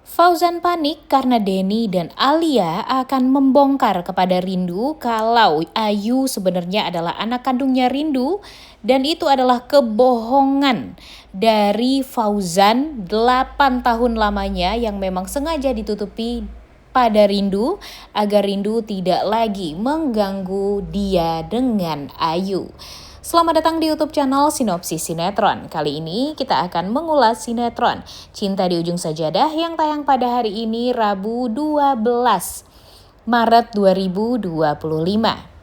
Fauzan panik karena Denny dan Alia akan membongkar kepada Rindu kalau Ayu sebenarnya adalah anak kandungnya Rindu dan itu adalah kebohongan dari Fauzan 8 tahun lamanya yang memang sengaja ditutupi pada Rindu agar Rindu tidak lagi mengganggu dia dengan Ayu. Selamat datang di YouTube channel Sinopsis Sinetron. Kali ini kita akan mengulas sinetron Cinta di Ujung Sajadah yang tayang pada hari ini Rabu 12 Maret 2025.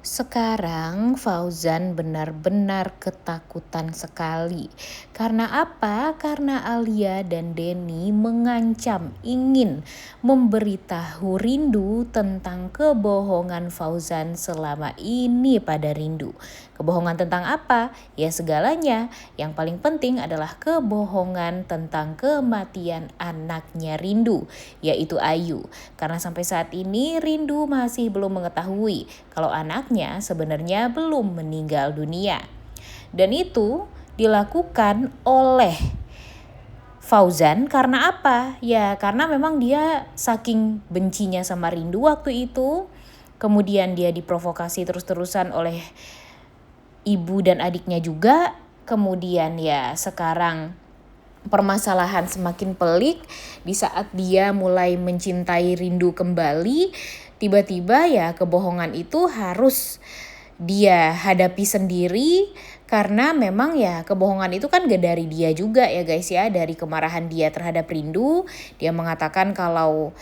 Sekarang Fauzan benar-benar ketakutan sekali. Karena apa? Karena Alia dan Denny mengancam ingin memberitahu Rindu tentang kebohongan Fauzan selama ini pada Rindu. Kebohongan tentang apa? Ya segalanya. Yang paling penting adalah kebohongan tentang kematian anaknya Rindu, yaitu Ayu. Karena sampai saat ini Rindu masih belum mengetahui kalau anaknya sebenarnya belum meninggal dunia. Dan itu dilakukan oleh Fauzan karena apa? Ya karena memang dia saking bencinya sama Rindu waktu itu. Kemudian dia diprovokasi terus-terusan oleh ibu dan adiknya juga. Kemudian ya sekarang permasalahan semakin pelik di saat dia mulai mencintai Rindu kembali. Tiba-tiba ya kebohongan itu harus dia hadapi sendiri karena memang ya kebohongan itu kan gak dari dia juga ya guys ya, dari kemarahan dia terhadap Rindu. Dia mengatakan kalau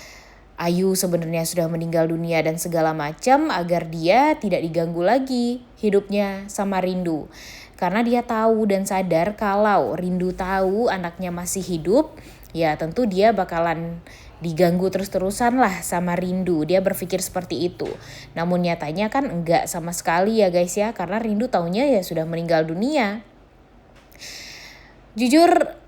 Ayu sebenarnya sudah meninggal dunia dan segala macam agar dia tidak diganggu lagi hidupnya sama Rindu. Karena dia tahu dan sadar kalau Rindu tahu anaknya masih hidup, ya tentu dia bakalan diganggu terus-terusan lah sama Rindu. Dia berpikir seperti itu. Namun nyatanya kan enggak sama sekali ya guys ya, karena Rindu taunya ya sudah meninggal dunia. Jujur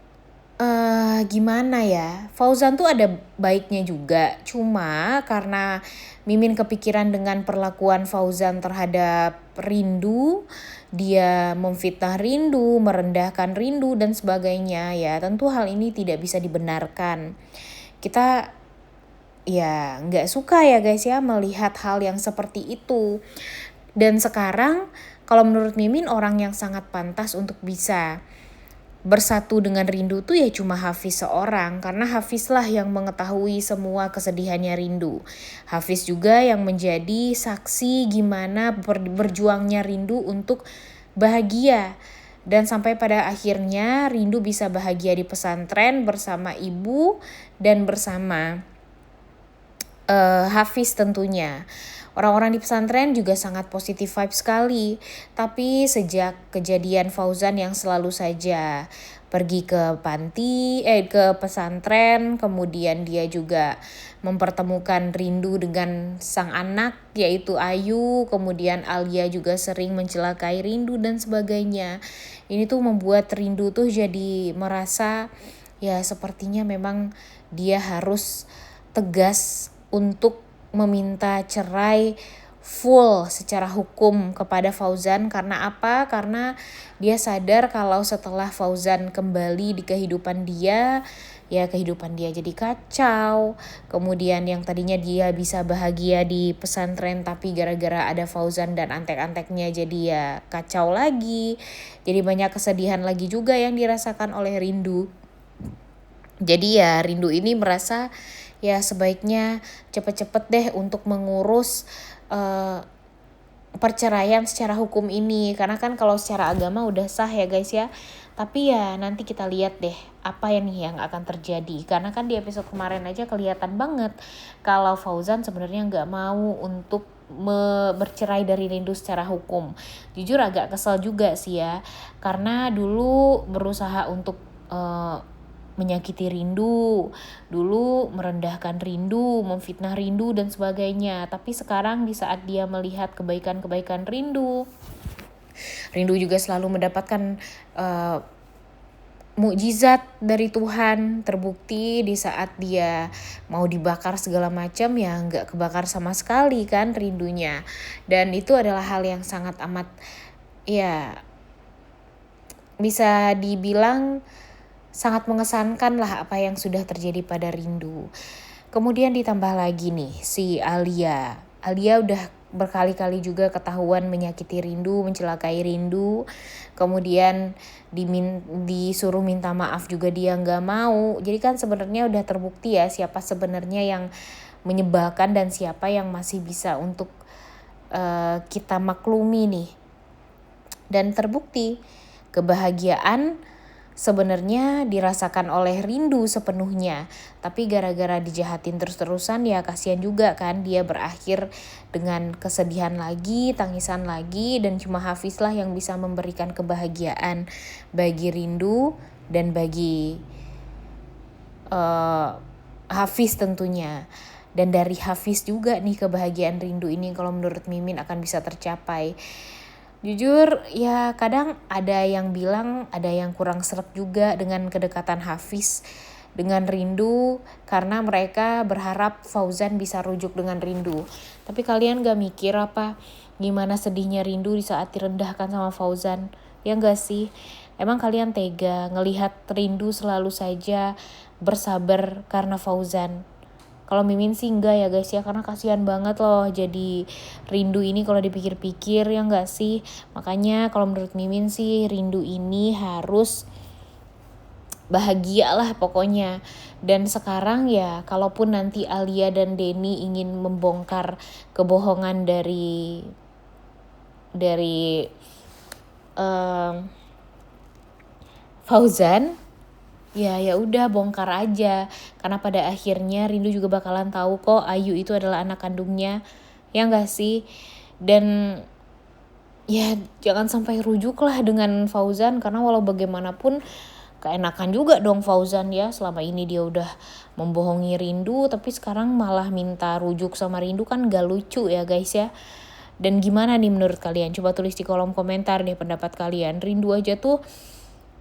gimana ya, Fauzan tuh ada baiknya juga. Cuma karena Mimin kepikiran dengan perlakuan Fauzan terhadap Rindu, dia memfitnah Rindu, merendahkan Rindu dan sebagainya. Ya tentu hal ini tidak bisa dibenarkan. Kita ya nggak suka ya guys ya melihat hal yang seperti itu. Dan sekarang kalau menurut Mimin orang yang sangat pantas untuk bisa bersatu dengan Rindu tuh ya cuma Hafiz seorang, karena Hafiz lah yang mengetahui semua kesedihannya Rindu. Hafiz juga yang menjadi saksi gimana berjuangnya Rindu untuk bahagia. Dan sampai pada akhirnya Rindu bisa bahagia di pesantren bersama ibu dan bersama Hafiz tentunya. Orang-orang di pesantren juga sangat positif vibe sekali. Tapi sejak kejadian Fauzan yang selalu saja pergi ke ke pesantren, kemudian dia juga mempertemukan Rindu dengan sang anak yaitu Ayu, kemudian Alia juga sering mencelakai Rindu dan sebagainya. Ini tuh membuat Rindu tuh jadi merasa ya sepertinya memang dia harus tegas untuk meminta cerai full secara hukum kepada Fauzan. Karena apa? Karena dia sadar kalau setelah Fauzan kembali di kehidupan dia, ya kehidupan dia jadi kacau. Kemudian yang tadinya dia bisa bahagia di pesantren tapi gara-gara ada Fauzan dan antek-anteknya jadi ya kacau lagi. Jadi banyak kesedihan lagi juga yang dirasakan oleh Rindu. Jadi ya Rindu ini merasa ya sebaiknya cepet-cepet deh untuk mengurus perceraian secara hukum ini. Karena kan kalau secara agama udah sah ya guys ya. Tapi ya nanti kita lihat deh apa yang akan terjadi. Karena kan di episode kemarin aja kelihatan banget kalau Fauzan sebenarnya nggak mau untuk bercerai dari Rindu secara hukum. Jujur agak kesel juga sih ya. Karena dulu berusaha untuk menyakiti Rindu, dulu merendahkan Rindu, memfitnah Rindu dan sebagainya. Tapi sekarang di saat dia melihat kebaikan-kebaikan Rindu juga selalu mendapatkan mukjizat dari Tuhan. Terbukti di saat dia mau dibakar segala macam ya nggak kebakar sama sekali kan Rindunya. Dan itu adalah hal yang sangat amat ya bisa dibilang sangat mengesankan lah apa yang sudah terjadi pada Rindu. Kemudian ditambah lagi nih si Alia. Alia udah berkali-kali juga ketahuan menyakiti Rindu, mencelakai Rindu. Kemudian disuruh minta maaf juga dia nggak mau. Jadi kan sebenarnya udah terbukti ya siapa sebenarnya yang menyebalkan dan siapa yang masih bisa untuk kita maklumi nih. Dan terbukti kebahagiaan sebenarnya dirasakan oleh Rindu sepenuhnya. Tapi gara-gara dijahatin terus-terusan ya kasihan juga kan, dia berakhir dengan kesedihan lagi, tangisan lagi, dan cuma Hafiz lah yang bisa memberikan kebahagiaan bagi Rindu dan bagi Hafiz tentunya. Dan dari Hafiz juga nih kebahagiaan Rindu ini kalau menurut Mimin akan bisa tercapai. Jujur ya kadang ada yang bilang ada yang kurang sreg juga dengan kedekatan Hafiz dengan Rindu karena mereka berharap Fauzan bisa rujuk dengan Rindu. Tapi kalian gak mikir apa gimana sedihnya Rindu di saat direndahkan sama Fauzan? Ya gak sih? Emang kalian tega ngelihat Rindu selalu saja bersabar karena Fauzan? Kalau Mimin sih enggak ya guys ya, karena kasihan banget loh jadi Rindu ini kalau dipikir-pikir ya enggak sih. Makanya kalau menurut Mimin sih Rindu ini harus bahagia lah pokoknya. Dan sekarang ya kalaupun nanti Alia dan Denny ingin membongkar kebohongan dari Fauzan, ya udah bongkar aja, karena pada akhirnya Rindu juga bakalan tahu kok Ayu itu adalah anak kandungnya, ya nggak sih. Dan ya jangan sampai rujuk lah dengan Fauzan, karena walau bagaimanapun keenakan juga dong Fauzan ya, selama ini dia udah membohongi Rindu tapi sekarang malah minta rujuk sama Rindu, kan gak lucu ya guys ya. Dan gimana nih menurut kalian? Coba tulis di kolom komentar deh pendapat kalian. Rindu aja tuh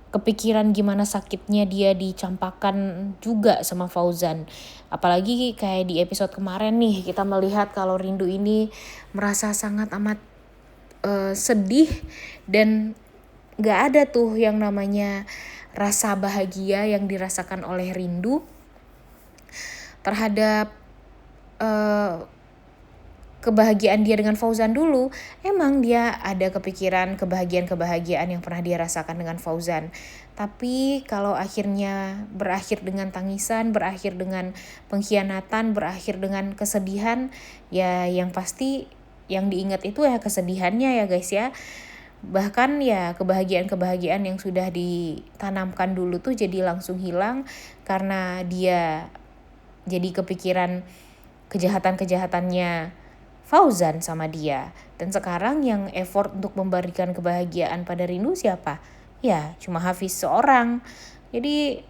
kepikiran gimana sakitnya dia dicampakkan juga sama Fauzan. Apalagi kayak di episode kemarin nih kita melihat kalau Rindu ini merasa sangat amat sedih dan gak ada tuh yang namanya rasa bahagia yang dirasakan oleh Rindu terhadap kebahagiaan dia dengan Fauzan dulu. Emang dia ada kepikiran kebahagiaan yang pernah dia rasakan dengan Fauzan. Tapi kalau akhirnya berakhir dengan tangisan, berakhir dengan pengkhianatan, berakhir dengan kesedihan, ya yang pasti yang diingat itu ya kesedihannya ya guys ya. Bahkan ya kebahagiaan yang sudah ditanamkan dulu tuh jadi langsung hilang karena dia jadi kepikiran kejahatan-kejahatannya Fauzan sama dia. Dan sekarang yang effort untuk memberikan kebahagiaan pada Rindu siapa? Ya cuma Hafiz seorang. Jadi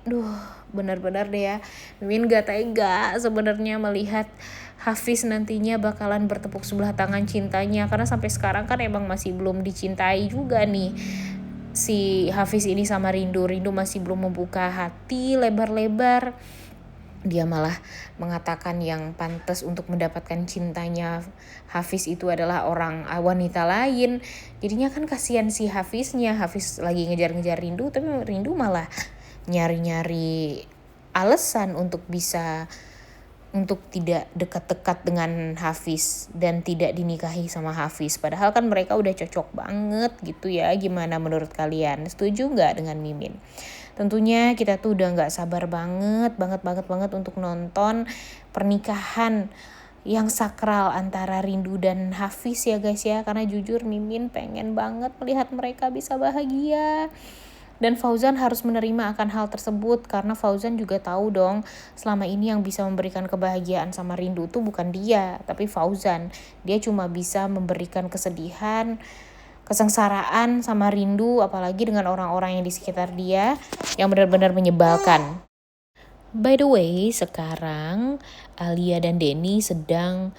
benar-benar deh ya, Mimin gak tega sebenarnya melihat Hafiz nantinya bakalan bertepuk sebelah tangan cintanya, karena sampai sekarang kan emang masih belum dicintai juga nih si Hafiz ini sama Rindu. Rindu masih belum membuka hati lebar-lebar. Dia malah mengatakan yang pantas untuk mendapatkan cintanya Hafiz itu adalah wanita lain. Jadinya kan kasihan si Hafiznya. Hafiz lagi ngejar-ngejar Rindu, tapi Rindu malah nyari-nyari alasan untuk tidak dekat-dekat dengan Hafiz dan tidak dinikahi sama Hafiz. Padahal kan mereka udah cocok banget gitu ya. Gimana menurut kalian? Setuju nggak dengan Mimin? Tentunya kita tuh udah gak sabar banget untuk nonton pernikahan yang sakral antara Rindu dan Hafiz ya guys ya. Karena jujur Mimin pengen banget melihat mereka bisa bahagia. Dan Fauzan harus menerima akan hal tersebut, karena Fauzan juga tahu dong selama ini yang bisa memberikan kebahagiaan sama Rindu tuh bukan dia, tapi Fauzan. Dia cuma bisa memberikan kesedihan, kesengsaraan sama Rindu, apalagi dengan orang-orang yang di sekitar dia yang benar-benar menyebalkan. By the way, sekarang Alia dan Denny sedang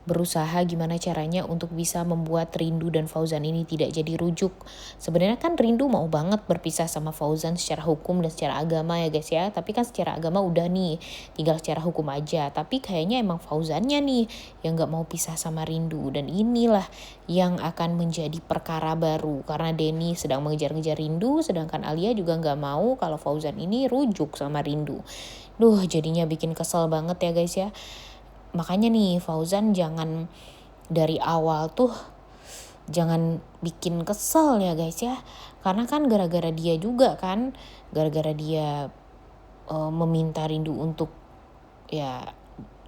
berusaha gimana caranya untuk bisa membuat Rindu dan Fauzan ini tidak jadi rujuk. Sebenarnya kan Rindu mau banget berpisah sama Fauzan secara hukum dan secara agama ya guys ya. Tapi kan secara agama udah nih, tinggal secara hukum aja. Tapi kayaknya emang Fauzannya nih yang gak mau pisah sama Rindu. Dan inilah yang akan menjadi perkara baru. Karena Denny sedang mengejar-ngejar Rindu, sedangkan Alia juga gak mau kalau Fauzan ini rujuk sama Rindu. Duh, jadinya bikin kesel banget ya guys ya. Makanya nih Fauzan jangan dari awal tuh jangan bikin kesel ya guys ya. Karena kan gara-gara dia juga kan, gara-gara dia meminta Rindu untuk ya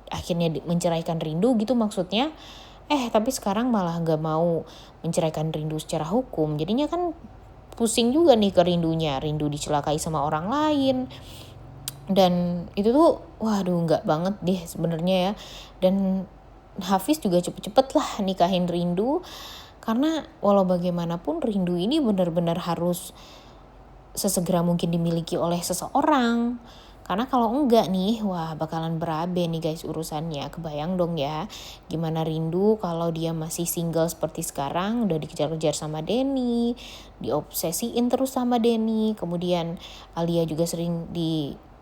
akhirnya menceraikan Rindu gitu maksudnya. Tapi sekarang malah gak mau menceraikan Rindu secara hukum. Jadinya kan pusing juga nih ke Rindunya. Rindu dicelakai sama orang lain. Dan itu tuh waduh nggak banget deh sebenarnya ya. Dan Hafiz juga cepet-cepet lah nikahin Rindu, karena walau bagaimanapun Rindu ini benar-benar harus sesegera mungkin dimiliki oleh seseorang. Karena kalau enggak nih, wah bakalan berabe nih guys urusannya. Kebayang dong ya, gimana Rindu kalau dia masih single seperti sekarang, udah dikejar-kejar sama Denny, diobsesiin terus sama Denny. Kemudian Alia juga sering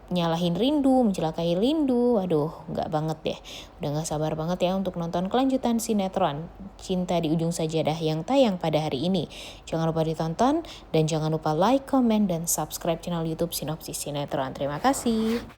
nyalahin Rindu, mencelakai Rindu. Waduh, nggak banget deh. Udah nggak sabar banget ya untuk nonton kelanjutan sinetron Cinta di Ujung Sajadah yang tayang pada hari ini. Jangan lupa ditonton dan jangan lupa like, comment, dan subscribe channel YouTube Sinopsis Sinetron. Terima kasih.